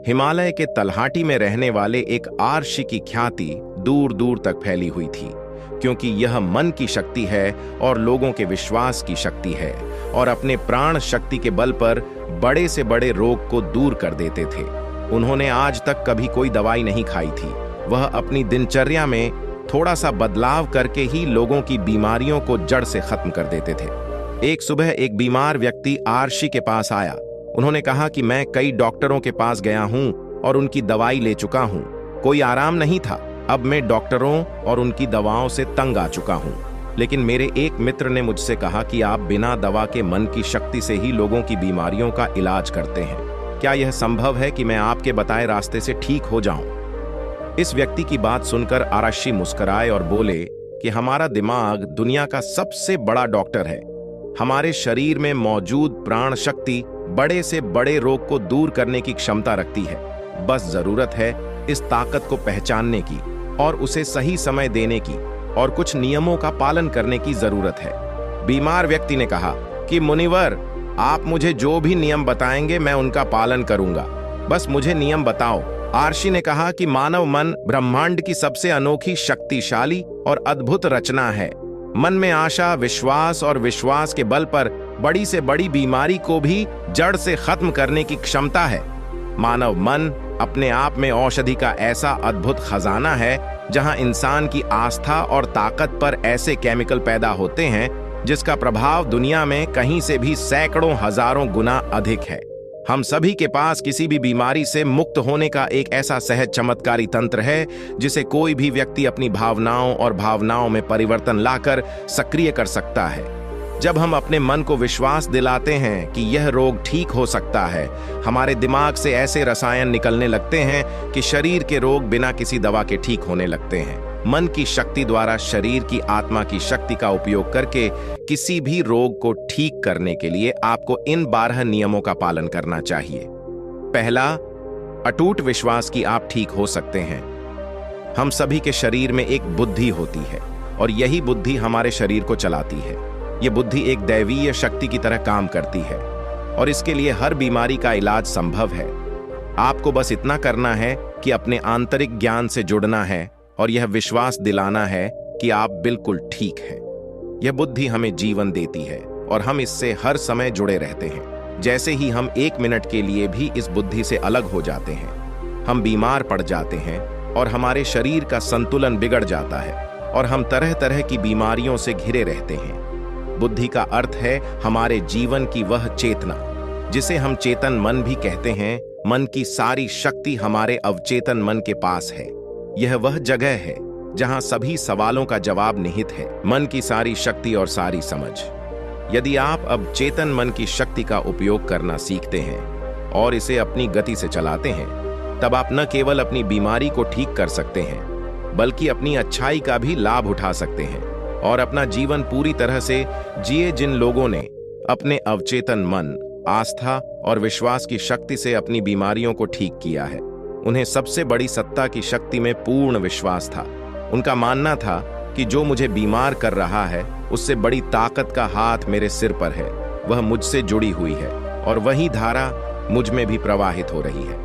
हिमालय के तलहाटी में रहने वाले एक आर्षि की ख्याति दूर दूर तक फैली हुई थी, क्योंकि यह मन की शक्ति है और लोगों के विश्वास की शक्ति है, और अपने प्राण शक्ति के बल पर बड़े से बड़े रोग को दूर कर देते थे। उन्होंने आज तक कभी कोई दवाई नहीं खाई थी। वह अपनी दिनचर्या में थोड़ा सा बदलाव करके ही लोगों की बीमारियों को जड़ से खत्म कर देते थे। एक सुबह एक बीमार व्यक्ति आर्षि के पास आया। उन्होंने कहा कि मैं कई डॉक्टरों के पास गया हूं और उनकी दवाई ले चुका हूं, कोई आराम नहीं था। अब मैं डॉक्टरों और उनकी दवाओं से तंग आ चुका हूं। लेकिन मेरे एक मित्र ने मुझसे कहा कि आप बिना दवा के मन की शक्ति से ही लोगों की बीमारियों का इलाज करते हैं। क्या यह संभव है कि मैं आपके बताए रास्ते से ठीक हो जाऊं? इस व्यक्ति की बात सुनकर आर्षि मुस्कुराए और बोले कि हमारा दिमाग दुनिया का सबसे बड़ा डॉक्टर है। हमारे शरीर में मौजूद प्राण शक्ति बड़े से बड़े रोग को दूर करने की क्षमता रखती है। बस जरूरत है इस ताकत को पहचानने की और उसे सही समय देने की, और कुछ नियमों का पालन करने की जरूरत है। बीमार व्यक्ति ने कहा कि मुनिवर, आप मुझे जो भी नियम बताएंगे मैं उनका पालन करूंगा, बस मुझे नियम बताओ। आर्षि ने कहा कि मानव मन ब्रह्मांड की सबसे अनोखी, शक्तिशाली और अद्भुत रचना है। मन में आशा, विश्वास और विश्वास के बल पर बड़ी से बड़ी बीमारी को भी जड़ से खत्म करने की क्षमता है। मानव मन अपने आप में औषधि का ऐसा अद्भुत खजाना है, जहां इंसान की आस्था और ताकत पर ऐसे केमिकल पैदा होते हैं जिसका प्रभाव दुनिया में कहीं से भी सैकड़ों हजारों गुना अधिक है। हम सभी के पास किसी भी बीमारी से मुक्त होने का एक ऐसा सहज चमत्कारी तंत्र है जिसे कोई भी व्यक्ति अपनी भावनाओं और भावनाओं में परिवर्तन लाकर सक्रिय कर सकता है। जब हम अपने मन को विश्वास दिलाते हैं कि यह रोग ठीक हो सकता है, हमारे दिमाग से ऐसे रसायन निकलने लगते हैं कि शरीर के रोग बिना किसी दवा के ठीक होने लगते हैं। मन की शक्ति द्वारा शरीर की आत्मा की शक्ति का उपयोग करके किसी भी रोग को ठीक करने के लिए आपको इन 12 नियमों का पालन करना चाहिए। पहला, अटूट विश्वास कि आप ठीक हो सकते हैं। हम सभी के शरीर में एक बुद्धि होती है और यही बुद्धि हमारे शरीर को चलाती है। यह बुद्धि एक दैवीय शक्ति की तरह काम करती है और इसके लिए हर बीमारी का इलाज संभव है। आपको बस इतना करना है कि अपने आंतरिक ज्ञान से जुड़ना है और यह विश्वास दिलाना है कि आप बिल्कुल ठीक हैं। यह बुद्धि हमें जीवन देती है और हम इससे हर समय जुड़े रहते हैं। जैसे ही हम 1 मिनट के लिए भी इस बुद्धि से अलग हो जाते हैं, हम बीमार पड़ जाते हैं और हमारे शरीर का संतुलन बिगड़ जाता है और हम तरह तरह की बीमारियों से घिरे रहते हैं। बुद्धि का अर्थ है हमारे जीवन की वह चेतना जिसे हम चेतन मन भी कहते हैं। मन की सारी शक्ति हमारे अवचेतन मन के पास है। यह वह जगह है जहां सभी सवालों का जवाब निहित है। मन की सारी शक्ति और सारी समझ। यदि आप अब चेतन मन की शक्ति का उपयोग करना सीखते हैं और इसे अपनी गति से चलाते हैं, तब आप न केवल अपनी बीमारी को ठीक कर सकते हैं, बल्कि अपनी अच्छाई का भी लाभ उठा सकते हैं और अपना जीवन पूरी तरह से जिए। जिन लोगों ने अपने अवचेतन मन, आस्था और विश्वास की शक्ति से अपनी बीमारियों को ठीक किया है, उन्हें सबसे बड़ी सत्ता की शक्ति में पूर्ण विश्वास था। उनका मानना था कि जो मुझे बीमार कर रहा है, उससे बड़ी ताकत का हाथ मेरे सिर पर है। वह मुझसे जुड़ी हुई है और वही धारा मुझ में भी प्रवाहित हो रही है।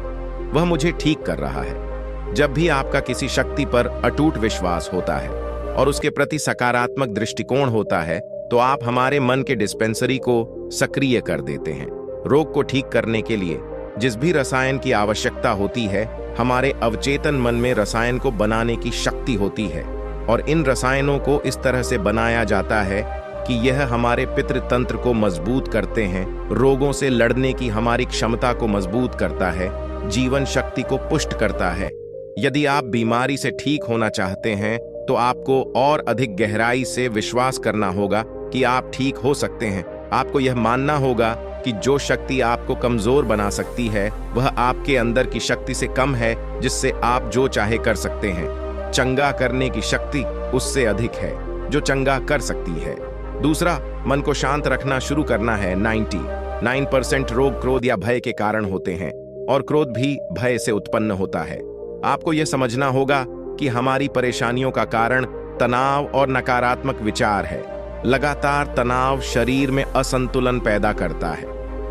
वह मुझे ठीक कर रहा है। जब भी आपका किसी शक्ति पर अटूट विश्वास होता है और उसके प्रति सकारात्मक दृष्टिकोण होता है, तो आप हमारे मन के डिस्पेंसरी को सक्रिय कर देते हैं। रोग को ठीक करने के लिए जिस भी रसायन की आवश्यकता होती है, हमारे अवचेतन मन में रसायन को बनाने की शक्ति होती है और इन रसायनों को इस तरह से बनाया जाता है कि यह हमारे पितृतंत्र को मजबूत करते हैं, रोगों से लड़ने की हमारी क्षमता को मजबूत करता है, जीवन शक्ति को पुष्ट करता है। यदि आप बीमारी से ठीक होना चाहते हैं, तो आपको और अधिक गहराई से विश्वास करना होगा कि आप ठीक हो सकते हैं। आपको यह मानना होगा कि जो शक्ति आपको कमजोर बना सकती है, वह आपके अंदर की शक्ति से कम है, जिससे आप जो चाहे कर सकते हैं। चंगा करने की शक्ति उससे अधिक है जो चंगा कर सकती है। दूसरा, मन को शांत रखना शुरू करना है। 99% रोग क्रोध या भय के कारण होते हैं और क्रोध भी भय से उत्पन्न होता है। आपको यह समझना होगा कि हमारी परेशानियों का कारण तनाव और नकारात्मक विचार है। लगातार तनाव शरीर में असंतुलन पैदा करता है।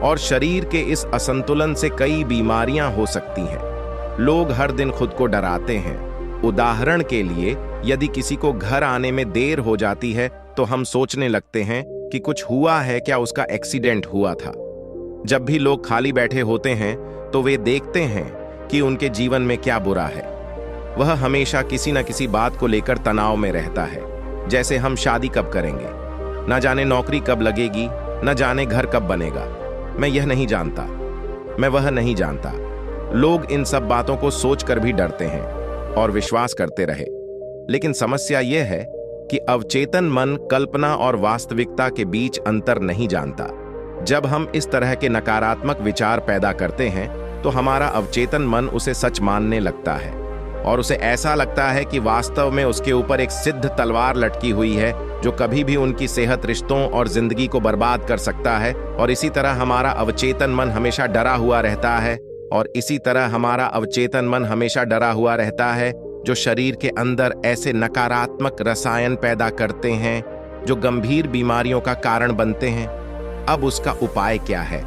और शरीर के इस असंतुलन से कई बीमारियां हो सकती हैं। लोग हर दिन खुद को डराते हैं। उदाहरण के लिए, यदि किसी को घर आने में देर हो जाती है तो हम सोचने लगते हैं कि कुछ हुआ है क्या, उसका एक्सीडेंट हुआ था। जब भी लोग खाली बैठे होते हैं तो वे देखते हैं कि उनके जीवन में क्या बुरा है। वह हमेशा किसी न किसी बात को लेकर तनाव में रहता है, जैसे हम शादी कब करेंगे, न जाने नौकरी कब लगेगी, न जाने घर कब बनेगा। मैं यह नहीं जानता, मैं वह नहीं जानता। लोग इन सब बातों को सोचकर भी डरते हैं और विश्वास करते रहे। लेकिन समस्या यह है कि अवचेतन मन कल्पना और वास्तविकता के बीच अंतर नहीं जानता। जब हम इस तरह के नकारात्मक विचार पैदा करते हैं तो हमारा अवचेतन मन उसे सच मानने लगता है और उसे ऐसा लगता है कि वास्तव में उसके ऊपर एक सिद्ध तलवार लटकी हुई है जो कभी भी उनकी सेहत, रिश्तों और जिंदगी को बर्बाद कर सकता है। और इसी तरह हमारा अवचेतन मन हमेशा डरा हुआ रहता है जो शरीर के अंदर ऐसे नकारात्मक रसायन पैदा करते हैं जो गंभीर बीमारियों का कारण बनते हैं। अब उसका उपाय क्या है?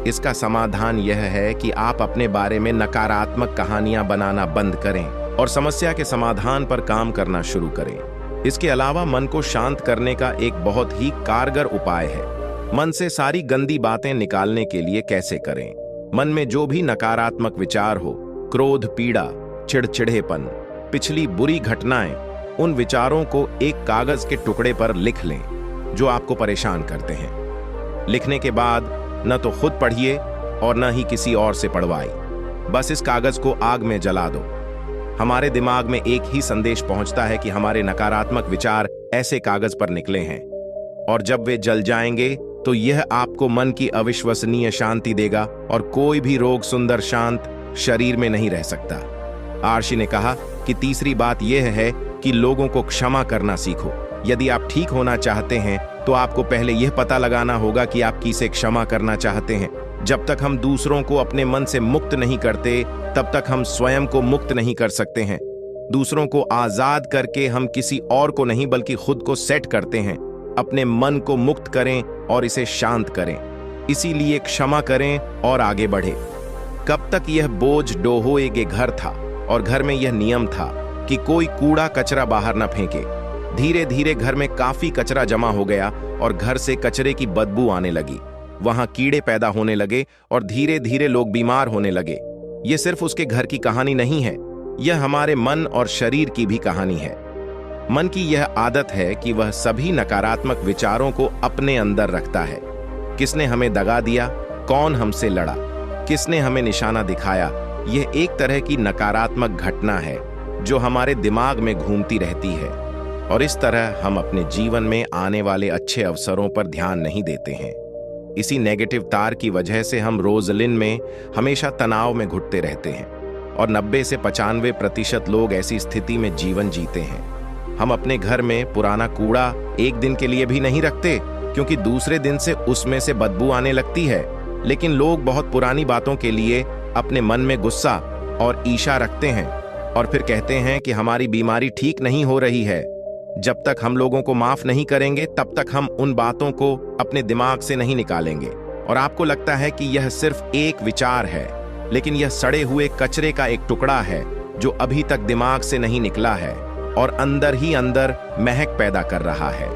इसका समाधान यह है कि आप अपने बारे में नकारात्मक कहानियां बनाना बंद करें और समस्या के समाधान पर काम करना शुरू करें। इसके अलावा मन को शांत करने का एक बहुत ही कारगर उपाय है। मन से सारी गंदी बातें निकालने के लिए कैसे करें? मन में जो भी नकारात्मक विचार हो, क्रोध, पीड़ा, चिड़चिड़ेपन, पिछली बुरी घटनाएं, उन विचारों को एक कागज के टुकड़े पर लिख लें जो आपको परेशान करते हैं। लिखने के बाद न तो खुद पढ़िए और न ही किसी और से पढ़वाई। बस इस कागज को आग में जला दो। हमारे दिमाग में एक ही संदेश पहुंचता है कि हमारे नकारात्मक विचार ऐसे कागज पर निकले हैं और जब वे जल जाएंगे तो यह आपको मन की अविश्वसनीय शांति देगा और कोई भी रोग सुंदर शांत शरीर में नहीं रह सकता। आर्शी ने कहा कि तीसरी बात यह है कि लोगों को क्षमा करना सीखो। यदि आप ठीक होना चाहते हैं तो आपको पहले यह पता लगाना होगा कि आप किसे क्षमा करना चाहते हैं। जब तक हम दूसरों को अपने मन से मुक्त नहीं करते, तब तक हम स्वयं को मुक्त नहीं कर सकते हैं। दूसरों को आजाद करके हम किसी और को नहीं बल्कि खुद को सेट करते हैं। अपने मन को मुक्त करें और इसे शांत करें। इसीलिए क्षमा करें और आगे बढ़े। कब तक यह बोझ डोहोए के घर था और घर में यह नियम था कि कोई कूड़ा कचरा बाहर न फेंके। धीरे धीरे घर में काफी कचरा जमा हो गया और घर से कचरे की बदबू आने लगी। वहां कीड़े पैदा होने लगे और धीरे धीरे लोग बीमार होने लगे। यह सिर्फ उसके घर की कहानी नहीं है, यह हमारे मन और शरीर की भी कहानी है। मन की यह आदत है कि वह सभी नकारात्मक विचारों को अपने अंदर रखता है। किसने हमें दगा दिया, कौन हमसे लड़ा, किसने हमें निशाना दिखाया, यह एक तरह की नकारात्मक घटना है जो हमारे दिमाग में घूमती रहती है और इस तरह हम अपने जीवन में आने वाले अच्छे अवसरों पर ध्यान नहीं देते हैं। इसी नेगेटिव तार की वजह से हम रोजलिन में हमेशा तनाव में घुटते रहते हैं और 90 से 95% लोग ऐसी स्थिति में जीवन जीते हैं। हम अपने घर में पुराना कूड़ा एक दिन के लिए भी नहीं रखते क्योंकि दूसरे दिन से उसमें से बदबू आने लगती है। लेकिन लोग बहुत पुरानी बातों के लिए अपने मन में गुस्सा और ईर्ष्या रखते हैं और फिर कहते हैं कि हमारी बीमारी ठीक नहीं हो रही है। जब तक हम लोगों को माफ नहीं करेंगे तब तक हम उन बातों को अपने दिमाग से नहीं निकालेंगे। और आपको लगता है कि यह सिर्फ एक विचार है, लेकिन यह सड़े हुए कचरे का एक टुकड़ा है जो अभी तक दिमाग से नहीं निकला है और अंदर ही अंदर महक पैदा कर रहा है।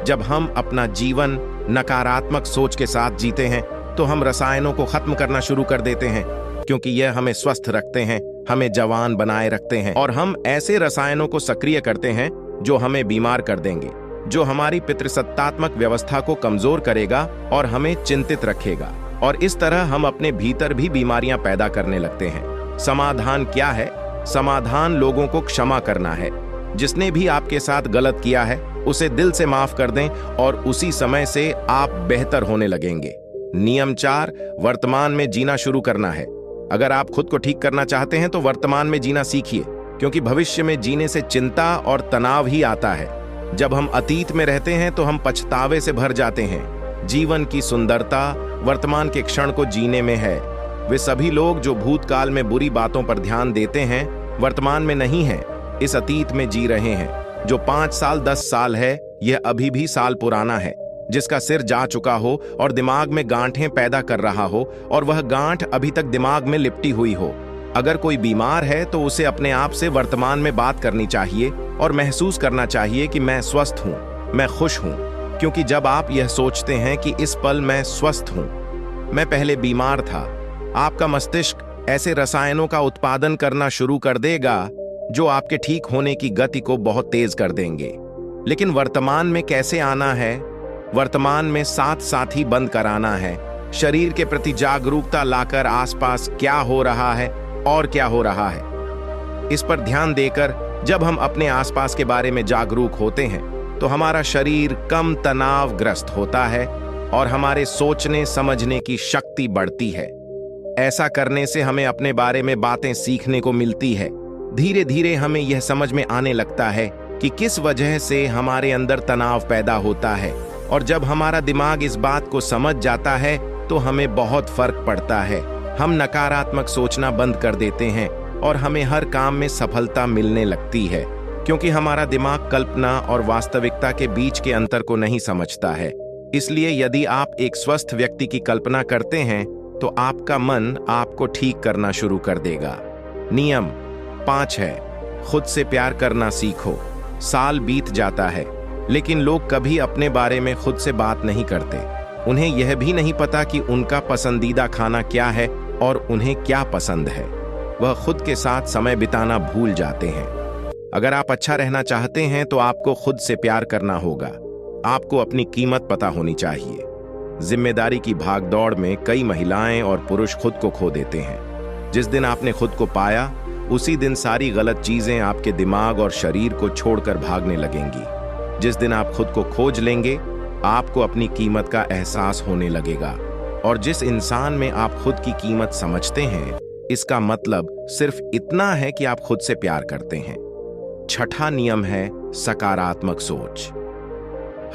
जब हम अपना जीवन नकारात्मक सोच के साथ जीते हैं तो हम रसायनों को खत्म करना शुरू कर देते हैं, क्योंकि यह हमें स्वस्थ रखते हैं, हमें जवान बनाए रखते हैं। और हम ऐसे रसायनों को सक्रिय करते हैं जो हमें बीमार कर देंगे, जो हमारी पितृसत्तात्मक व्यवस्था को कमजोर करेगा और हमें चिंतित रखेगा। और इस तरह हम अपने भीतर भी बीमारियां पैदा करने लगते हैं। समाधान क्या है? समाधान लोगों को क्षमा करना है। जिसने भी आपके साथ गलत किया है उसे दिल से माफ कर दें और उसी समय से आप बेहतर होने लगेंगे। नियम 4, वर्तमान में जीना शुरू करना है। अगर आप खुद को ठीक करना चाहते हैं तो वर्तमान में जीना सीखिए, क्योंकि भविष्य में जीने से चिंता और तनाव ही आता है। जब हम अतीत में रहते हैं तो हम पछतावे से भर जाते हैं। जीवन की सुंदरता वर्तमान के क्षण को जीने में है। वे सभी लोग जो भूतकाल में बुरी बातों पर ध्यान देते हैं वर्तमान में नहीं हैं, इस अतीत में जी रहे हैं। जो 5 साल 10 साल है यह अभी भी साल पुराना है। जिसका सिर जा चुका हो और दिमाग में गांठें पैदा कर रहा हो और वह गांठ अभी तक दिमाग में लिपटी हुई हो। अगर कोई बीमार है तो उसे अपने आप से वर्तमान में बात करनी चाहिए और महसूस करना चाहिए कि मैं स्वस्थ हूं, मैं खुश हूं, क्योंकि जब आप यह सोचते हैं कि इस पल मैं स्वस्थ हूं, मैं पहले बीमार था, आपका मस्तिष्क ऐसे रसायनों का उत्पादन करना शुरू कर देगा जो आपके ठीक होने की गति को बहुत तेज कर देंगे। लेकिन वर्तमान में कैसे आना है? वर्तमान में साथ साथ ही बंद कराना है, शरीर के प्रति जागरूकता लाकर आसपास क्या हो रहा है और क्या हो रहा है इस पर ध्यान देकर जब हम अपने आसपास के बारे में जागरूक होते हैं तो हमारा शरीर कम तनावग्रस्त होता है और हमारे सोचने समझने की शक्ति बढ़ती है। ऐसा करने से हमें अपने बारे में बातें सीखने को मिलती है। धीरे धीरे हमें यह समझ में आने लगता है कि किस वजह से हमारे अंदर तनाव पैदा होता है, और जब हमारा दिमाग इस बात को समझ जाता है तो हमें बहुत फर्क पड़ता है। हम नकारात्मक सोचना बंद कर देते हैं और हमें हर काम में सफलता मिलने लगती है, क्योंकि हमारा दिमाग कल्पना और वास्तविकता के बीच के अंतर को नहीं समझता है। इसलिए यदि आप एक स्वस्थ व्यक्ति की कल्पना करते हैं तो आपका मन आपको ठीक करना शुरू कर देगा। नियम 5 है, खुद से प्यार करना सीखो। साल बीत जाता है लेकिन लोग कभी अपने बारे में खुद से बात नहीं करते। उन्हें यह भी नहीं पता कि उनका पसंदीदा खाना क्या है और उन्हें क्या पसंद है। वह खुद के साथ समय बिताना भूल जाते हैं। अगर आप अच्छा रहना चाहते हैं तो आपको खुद से प्यार करना होगा। आपको अपनी कीमत पता होनी चाहिए। जिम्मेदारी की भागदौड़ में कई महिलाएं और पुरुष खुद को खो देते हैं। जिस दिन आपने खुद को पाया उसी दिन सारी गलत चीजें आपके दिमाग और शरीर को छोड़कर भागने लगेंगी। जिस दिन आप खुद को खोज लेंगे आपको अपनी कीमत का एहसास होने लगेगा, और जिस इंसान में आप खुद की कीमत समझते हैं इसका मतलब सिर्फ इतना है कि आप खुद से प्यार करते हैं। छठा नियम है सकारात्मक सोच।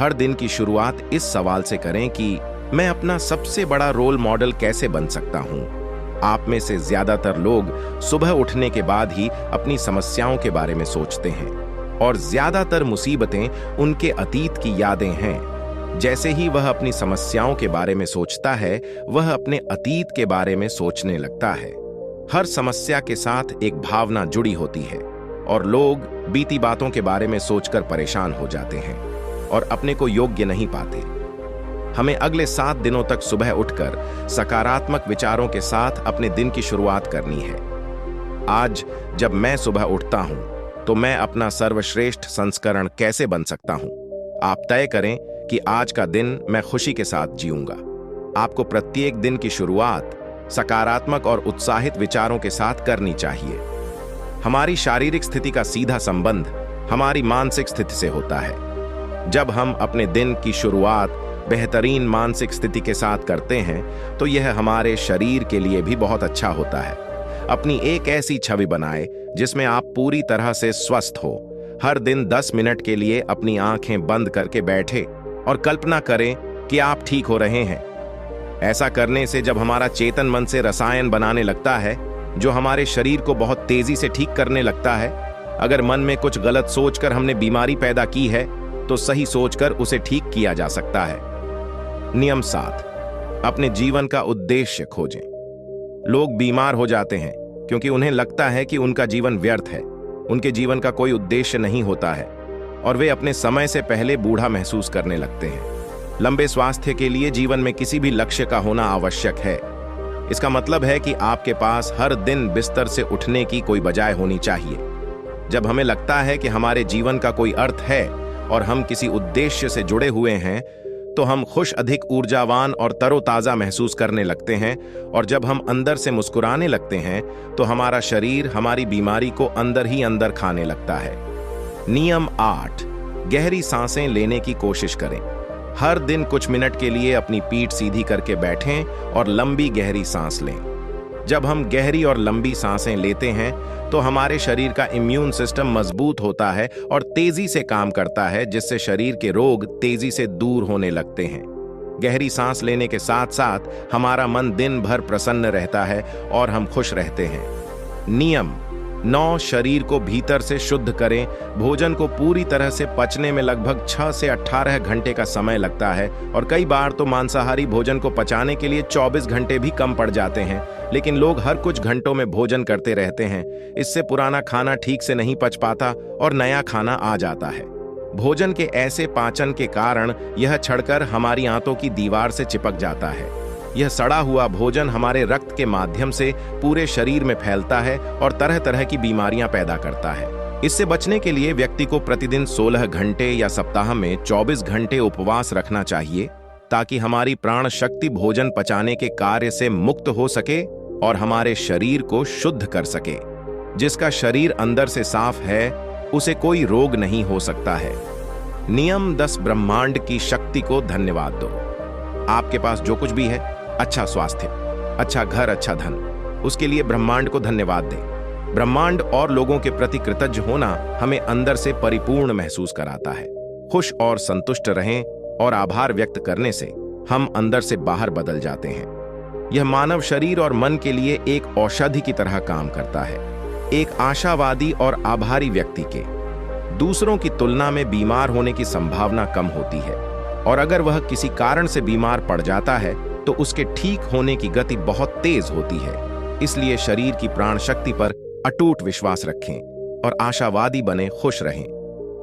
हर दिन की शुरुआत इस सवाल से करें कि मैं अपना सबसे बड़ा रोल मॉडल कैसे बन सकता हूं। आप में से ज्यादातर लोग सुबह उठने के बाद ही अपनी समस्याओं के बारे में सोचते हैं, और ज्यादातर मुसीबतें उनके अतीत की यादें हैं। जैसे ही वह अपनी समस्याओं के बारे में सोचता है वह अपने अतीत के बारे में सोचने लगता है। हर समस्या के साथ एक भावना जुड़ी होती है और लोग बीती बातों के बारे में सोचकर परेशान हो जाते हैं और अपने को योग्य नहीं पाते। हमें अगले 7 दिनों तक सुबह उठकर सकारात्मक विचारों के साथ अपने दिन की शुरुआत करनी है। आज जब मैं सुबह उठता हूं तो मैं अपना सर्वश्रेष्ठ संस्करण कैसे बन सकता हूं। आप तय करें कि आज का दिन मैं खुशी के साथ जीऊंगा। आपको प्रत्येक दिन की शुरुआत सकारात्मक और उत्साहित विचारों के साथ करनी चाहिए। हमारी शारीरिक स्थिति का सीधा संबंध हमारी मानसिक स्थिति से होता है। जब हम अपने दिन की शुरुआत बेहतरीन मानसिक स्थिति के साथ करते हैं तो यह हमारे शरीर के लिए भी बहुत अच्छा होता है। अपनी एक ऐसी छवि बनाएं जिसमें आप पूरी तरह से स्वस्थ हो। हर दिन 10 मिनट के लिए अपनी आंखें बंद करके बैठे और कल्पना करें कि आप ठीक हो रहे हैं। ऐसा करने से जब हमारा चेतन मन से रसायन बनाने लगता है जो हमारे शरीर को बहुत तेजी से ठीक करने लगता है। अगर मन में कुछ गलत सोचकर हमने बीमारी पैदा की है तो सही सोचकर उसे ठीक किया जा सकता है। नियम 7, अपने जीवन का उद्देश्य खोजें। लोग बीमार हो जाते हैं क्योंकि उन्हें लगता है कि उनका जीवन व्यर्थ है, उनके जीवन का कोई उद्देश्य नहीं होता है और वे अपने समय से पहले बूढ़ा महसूस करने लगते हैं। लंबे स्वास्थ्य के लिए जीवन में किसी भी लक्ष्य का होना आवश्यक है। इसका मतलब है कि आपके पास हर दिन बिस्तर से उठने की कोई बजाय होनी चाहिए। जब हमें लगता है कि हमारे जीवन का कोई अर्थ है और हम किसी उद्देश्य से जुड़े हुए हैं तो हम खुश, अधिक ऊर्जावान और तरोताजा महसूस करने लगते हैं, और जब हम अंदर से मुस्कुराने लगते हैं तो हमारा शरीर हमारी बीमारी को अंदर ही अंदर खाने लगता है। नियम 8, गहरी सांसें लेने की कोशिश करें। हर दिन कुछ मिनट के लिए अपनी पीठ सीधी करके बैठें और लंबी गहरी सांस लें। जब हम गहरी और लंबी सांसें लेते हैं तो हमारे शरीर का इम्यून सिस्टम मजबूत होता है और तेजी से काम करता है, जिससे शरीर के रोग तेजी से दूर होने लगते हैं। गहरी सांस लेने के साथ साथ हमारा मन दिन भर प्रसन्न रहता है और हम खुश रहते हैं। नियम 9 शरीर को भीतर से शुद्ध करें। भोजन को पूरी तरह से पचने में लगभग 6 से 18 घंटे का समय लगता है और कई बार तो मांसाहारी भोजन को पचाने के लिए 24 घंटे भी कम पड़ जाते हैं। लेकिन लोग हर कुछ घंटों में भोजन करते रहते हैं। इससे पुराना खाना ठीक से नहीं पच पाता और नया खाना आ जाता है। भोजन के ऐसे पाचन के कारण यह छड़कर हमारी आंतों की दीवार से चिपक जाता है। यह सड़ा हुआ भोजन हमारे रक्त के माध्यम से पूरे शरीर में फैलता है और तरह तरह की बीमारियां पैदा करता है। इससे बचने के लिए व्यक्ति को प्रतिदिन 16 घंटे या सप्ताह में 24 घंटे उपवास रखना चाहिए, ताकि हमारी प्राण शक्ति भोजन पचाने के कार्य से मुक्त हो सके और हमारे शरीर को शुद्ध कर सके। जिसका शरीर अंदर से साफ है उसे कोई रोग नहीं हो सकता है। नियम 10। ब्रह्मांड की शक्ति को धन्यवाद दो। आपके पास जो कुछ भी है, अच्छा स्वास्थ्य, अच्छा घर, अच्छा धन, उसके लिए ब्रह्मांड को धन्यवाद दें। ब्रह्मांड और लोगों के प्रति कृतज्ञ होना हमें अंदर से परिपूर्ण महसूस कराता है। खुश और संतुष्ट रहें और आभार व्यक्त करने से हम अंदर से बाहर बदल जाते हैं। यह मानव शरीर और मन के लिए एक औषधि की तरह काम करता है। एक आशावादी और आभारी व्यक्ति के दूसरों की तुलना में बीमार होने की संभावना कम होती है, और अगर वह किसी कारण से बीमार पड़ जाता है तो उसके ठीक होने की गति बहुत तेज होती है। इसलिए शरीर की प्राण शक्ति पर अटूट विश्वास रखें और आशावादी बने, खुश रहें,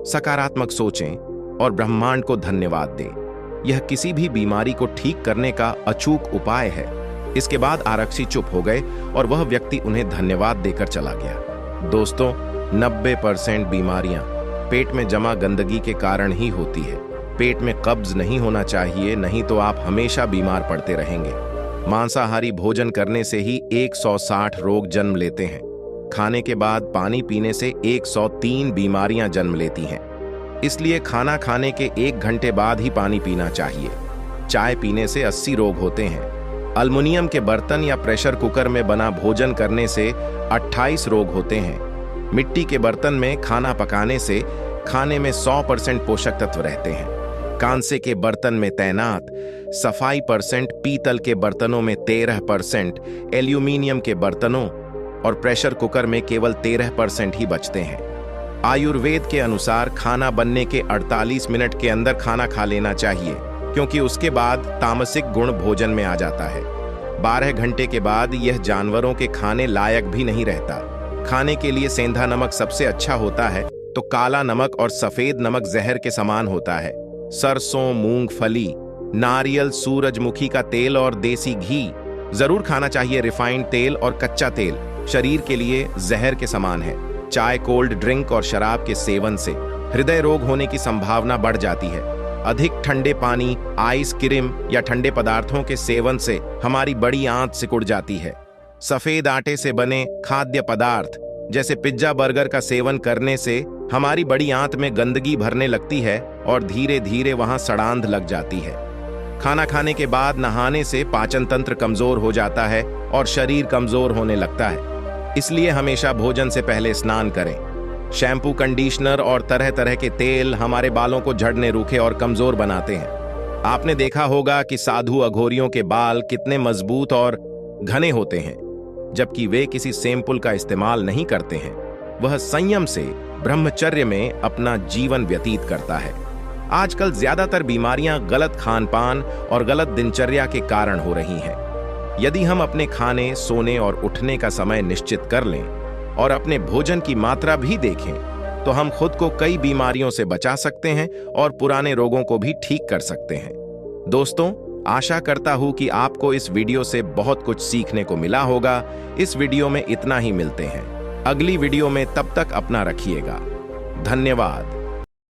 सकारात्मक सोचें और ब्रह्मांड को धन्यवाद दें। यह किसी भी बीमारी को ठीक करने का अचूक उपाय है। इसके बाद आरक्षी चुप हो गए और वह व्यक्ति उन्हें धन्यवाद देकर चला गया। दोस्तों, 90% बीमारियां पेट में जमा गंदगी के कारण ही होती है। पेट में कब्ज नहीं होना चाहिए, नहीं तो आप हमेशा बीमार पड़ते रहेंगे। मांसाहारी भोजन करने से ही 160 रोग जन्म लेते हैं। खाने के बाद पानी पीने से 103 बीमारियां जन्म लेती हैं। इसलिए खाना खाने के 1 घंटे बाद ही पानी पीना चाहिए। चाय पीने से 80 रोग होते हैं। अल्युमिनियम के बर्तन या प्रेशर कुकर में बना भोजन करने से 28 रोग होते हैं। मिट्टी के बर्तन में खाना पकाने से खाने में 100% पोषक तत्व रहते हैं। कांसे के बर्तन में तैनात सफाई %, पीतल के बर्तनों में 13%, एल्यूमीनियम के बर्तनों और प्रेशर कुकर में केवल 13% ही बचते हैं। आयुर्वेद के अनुसार खाना बनने के 48 मिनट के अंदर खाना खा लेना चाहिए, क्योंकि उसके बाद तामसिक गुण भोजन में आ जाता है। 12 घंटे के बाद यह जानवरों के खाने लायक भी नहीं रहता। खाने के लिए सेंधा नमक सबसे अच्छा होता है, तो काला नमक और सफेद नमक जहर के समान होता है। सरसों, मूंगफली, नारियल, सूरजमुखी का तेल और देसी घी जरूर खाना चाहिए। रिफाइंड तेल और कच्चा तेल शरीर के लिए जहर के समान है। चाय, कोल्ड ड्रिंक और शराब के सेवन से हृदय रोग होने की संभावना बढ़ जाती है। अधिक ठंडे पानी, आइसक्रीम या ठंडे पदार्थों के सेवन से हमारी बड़ी आंत सिकुड़ जाती है। सफेद आटे से बने खाद्य पदार्थ जैसे पिज्जा, बर्गर का सेवन करने से हमारी बड़ी आंत में गंदगी भरने लगती है और धीरे धीरे वहां सड़ांध लग जाती है। खाना खाने के बाद नहाने से पाचन तंत्र कमजोर हो जाता है और शरीर कमजोर होने लगता है। इसलिए हमेशा भोजन से पहले स्नान करें। शैम्पू, कंडीशनर और तरह तरह के तेल हमारे बालों को झड़ने, रूखे और कमजोर बनाते हैं। आपने देखा होगा कि साधु अघोरियों के बाल कितने मजबूत और घने होते हैं, जबकि वे किसी शैम्पूल का इस्तेमाल नहीं करते हैं। वह संयम से ब्रह्मचर्य में अपना जीवन व्यतीत करता है। आजकल ज्यादातर बीमारियां गलत खान-पान और गलत दिनचर्या के कारण हो रही हैं। यदि हम अपने खाने, सोने और उठने का समय निश्चित कर लें और अपने भोजन की मात्रा भी देखें, तो हम खुद को कई बीमारियों से बचा सकते हैं और पुराने रोगों को भी ठीक कर सकते हैं। दोस्तों, आशा करता हूं कि आपको इस वीडियो से बहुत कुछ सीखने को मिला होगा। इस वीडियो में इतना ही। मिलते हैं अगली वीडियो में, तब तक अपना रखिएगा। धन्यवाद।